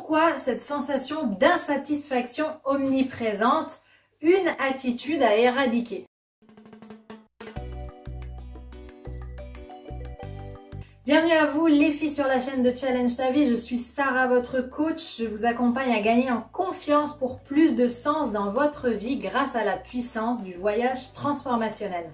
Pourquoi cette sensation d'insatisfaction omniprésente? Une attitude à éradiquer. Bienvenue à vous les filles sur la chaîne de Challenge ta vie, je suis Sarah, votre coach. Je vous accompagne à gagner en confiance pour plus de sens dans votre vie grâce à la puissance du voyage transformationnel.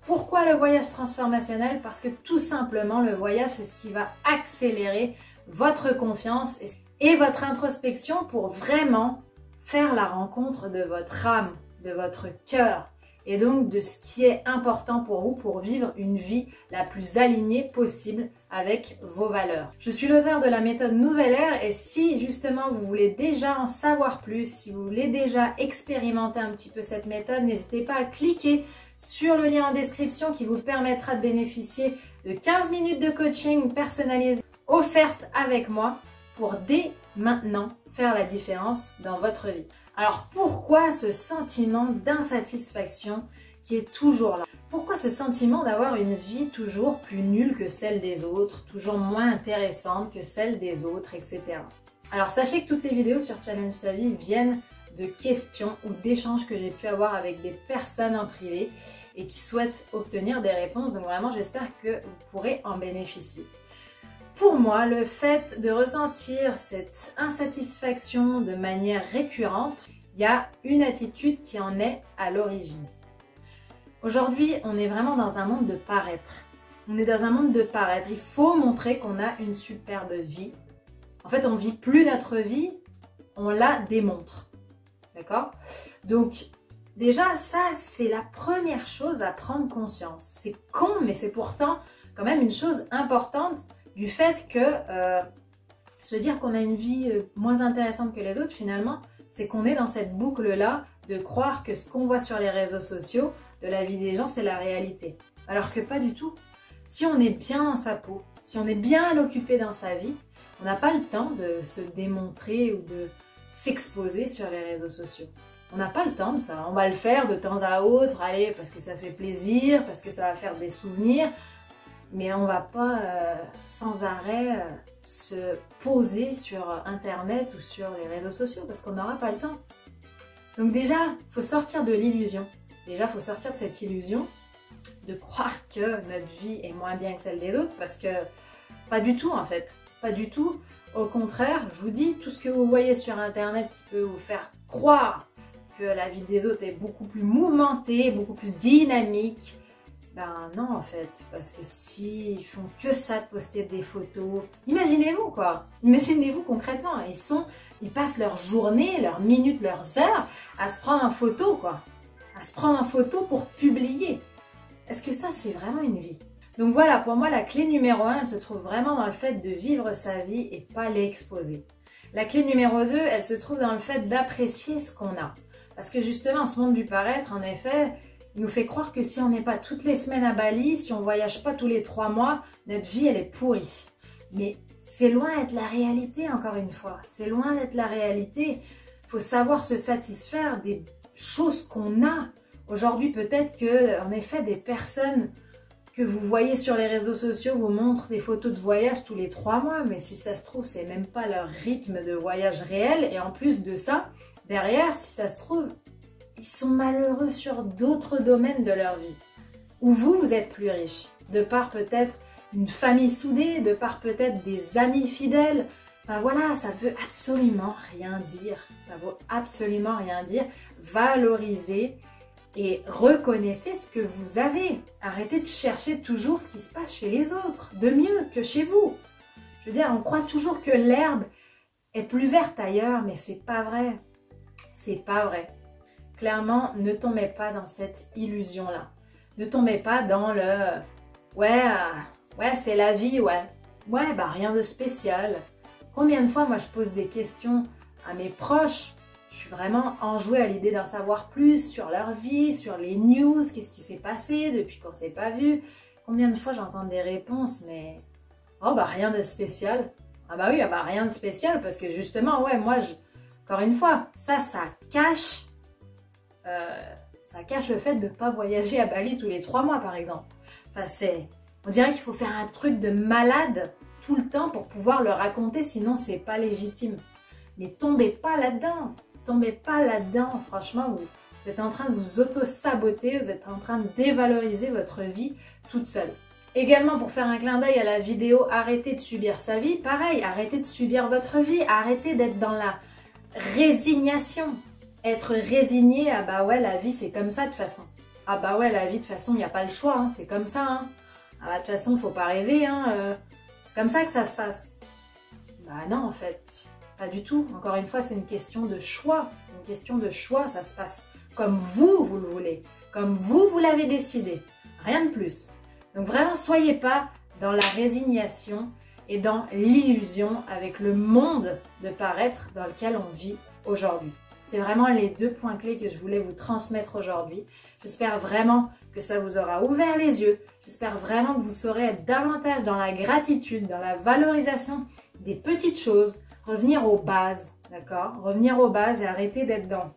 Pourquoi le voyage transformationnel? Parce que tout simplement le voyage c'est ce qui va accélérer votre confiance et votre introspection pour vraiment faire la rencontre de votre âme, de votre cœur et donc de ce qui est important pour vous pour vivre une vie la plus alignée possible avec vos valeurs. Je suis l'auteur de la méthode Nouvelle Ère et si justement vous voulez déjà en savoir plus, si vous voulez déjà expérimenter un petit peu cette méthode, n'hésitez pas à cliquer sur le lien en description qui vous permettra de bénéficier de 15 minutes de coaching personnalisé offerte avec moi pour dès maintenant faire la différence dans votre vie. Alors pourquoi ce sentiment d'insatisfaction qui est toujours là? Pourquoi ce sentiment d'avoir une vie toujours plus nulle que celle des autres, toujours moins intéressante que celle des autres, etc. Alors sachez que toutes les vidéos sur Challenge ta vie viennent de questions ou d'échanges que j'ai pu avoir avec des personnes en privé et qui souhaitent obtenir des réponses. Donc vraiment j'espère que vous pourrez en bénéficier. Pour moi, le fait de ressentir cette insatisfaction de manière récurrente, il y a une attitude qui en est à l'origine. Aujourd'hui, on est vraiment dans un monde de paraître. On est dans un monde de paraître. Il faut montrer qu'on a une superbe vie. En fait, on ne vit plus notre vie, on la démontre. D'accord? Donc, déjà, ça, c'est la première chose à prendre conscience. C'est con, mais c'est pourtant quand même une chose importante du fait que se dire qu'on a une vie moins intéressante que les autres, finalement, c'est qu'on est dans cette boucle-là de croire que ce qu'on voit sur les réseaux sociaux de la vie des gens, c'est la réalité. Alors que pas du tout. Si on est bien dans sa peau, si on est bien occupé dans sa vie, on n'a pas le temps de se démontrer ou de s'exposer sur les réseaux sociaux. On n'a pas le temps de ça. On va le faire de temps à autre, allez, parce que ça fait plaisir, parce que ça va faire des souvenirs. Mais on ne va pas sans arrêt se poser sur Internet ou sur les réseaux sociaux parce qu'on n'aura pas le temps. Donc déjà, il faut sortir de l'illusion. Déjà, il faut sortir de cette illusion de croire que notre vie est moins bien que celle des autres parce que pas du tout en fait. Pas du tout. Au contraire, je vous dis, tout ce que vous voyez sur Internet qui peut vous faire croire que la vie des autres est beaucoup plus mouvementée, beaucoup plus dynamique, ben non en fait, parce que s'ils font que ça de poster des photos, imaginez-vous quoi, imaginez-vous concrètement, ils passent leur journée, leurs minutes, leurs heures à se prendre en photo quoi, à se prendre en photo pour publier. Est-ce que ça c'est vraiment une vie? Donc voilà, pour moi la clé numéro 1, elle se trouve vraiment dans le fait de vivre sa vie et pas l'exposer. La clé numéro 2, elle se trouve dans le fait d'apprécier ce qu'on a. Parce que justement, ce monde du paraître, en effet, il nous fait croire que si on n'est pas toutes les semaines à Bali, si on ne voyage pas tous les 3 mois, notre vie, elle est pourrie. Mais c'est loin d'être la réalité, encore une fois. C'est loin d'être la réalité. Il faut savoir se satisfaire des choses qu'on a. Aujourd'hui, peut-être que, en effet, des personnes que vous voyez sur les réseaux sociaux vous montrent des photos de voyage tous les 3 mois. Mais si ça se trouve, c'est même pas leur rythme de voyage réel. Et en plus de ça, derrière, si ça se trouve, ils sont malheureux sur d'autres domaines de leur vie. Ou vous êtes plus riche, de par peut-être une famille soudée, de par peut-être des amis fidèles. Enfin voilà, ça veut absolument rien dire. Ça vaut absolument rien dire. Valorisez et reconnaissez ce que vous avez. Arrêtez de chercher toujours ce qui se passe chez les autres, de mieux que chez vous. Je veux dire, on croit toujours que l'herbe est plus verte ailleurs, mais c'est pas vrai. C'est pas vrai. Clairement, ne tombez pas dans cette illusion-là. Ne tombez pas dans le « ouais, c'est la vie, ouais. Ouais, bah rien de spécial. » Combien de fois, moi, je pose des questions à mes proches. Je suis vraiment enjouée à l'idée d'en savoir plus sur leur vie, sur les news, qu'est-ce qui s'est passé depuis qu'on ne s'est pas vu. Combien de fois j'entends des réponses, mais « oh, bah rien de spécial. » Ah bah oui, bah rien de spécial parce que justement, ouais, moi, encore une fois, ça cache le fait de ne pas voyager à Bali tous les 3 mois par exemple. Enfin, on dirait qu'il faut faire un truc de malade tout le temps pour pouvoir le raconter, sinon c'est pas légitime. Mais tombez pas là-dedans. Tombez pas là-dedans. Franchement, vous êtes en train de vous auto-saboter, vous êtes en train de dévaloriser votre vie toute seule. Également, pour faire un clin d'œil à la vidéo « Arrêtez de subir sa vie », pareil, arrêtez de subir votre vie, arrêtez d'être dans la résignation. Être résigné, ah bah ouais, la vie c'est comme ça de toute façon. Ah bah ouais, la vie de toute façon, il n'y a pas le choix, hein, c'est comme ça. Hein. Ah bah de toute façon, faut pas rêver, hein, c'est comme ça que ça se passe. Bah non, en fait, pas du tout. Encore une fois, c'est une question de choix. C'est une question de choix, ça se passe comme vous le voulez, comme vous l'avez décidé, rien de plus. Donc vraiment, soyez pas dans la résignation et dans l'illusion avec le monde de paraître dans lequel on vit aujourd'hui. C'était vraiment les 2 points clés que je voulais vous transmettre aujourd'hui. J'espère vraiment que ça vous aura ouvert les yeux. J'espère vraiment que vous saurez être davantage dans la gratitude, dans la valorisation des petites choses, revenir aux bases, d'accord? Revenir aux bases et arrêter d'être dans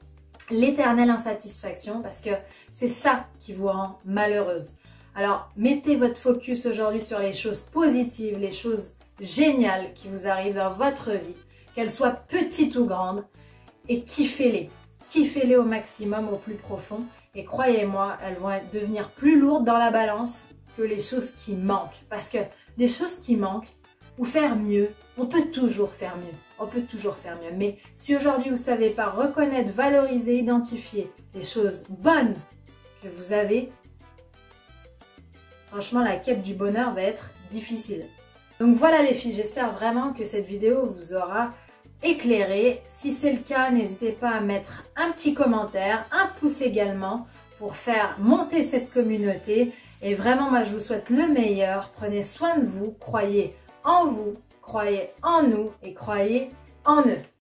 l'éternelle insatisfaction parce que c'est ça qui vous rend malheureuse. Alors, mettez votre focus aujourd'hui sur les choses positives, les choses géniales qui vous arrivent dans votre vie, qu'elles soient petites ou grandes, et kiffez-les. Kiffez-les au maximum, au plus profond. Et croyez-moi, elles vont devenir plus lourdes dans la balance que les choses qui manquent. Parce que des choses qui manquent, ou faire mieux, on peut toujours faire mieux. On peut toujours faire mieux. Mais si aujourd'hui vous ne savez pas reconnaître, valoriser, identifier les choses bonnes que vous avez, franchement, la quête du bonheur va être difficile. Donc voilà les filles, j'espère vraiment que cette vidéo vous aura éclairé. Si c'est le cas, n'hésitez pas à mettre un petit commentaire, un pouce également pour faire monter cette communauté. Et vraiment, moi, je vous souhaite le meilleur. Prenez soin de vous, croyez en nous et croyez en eux.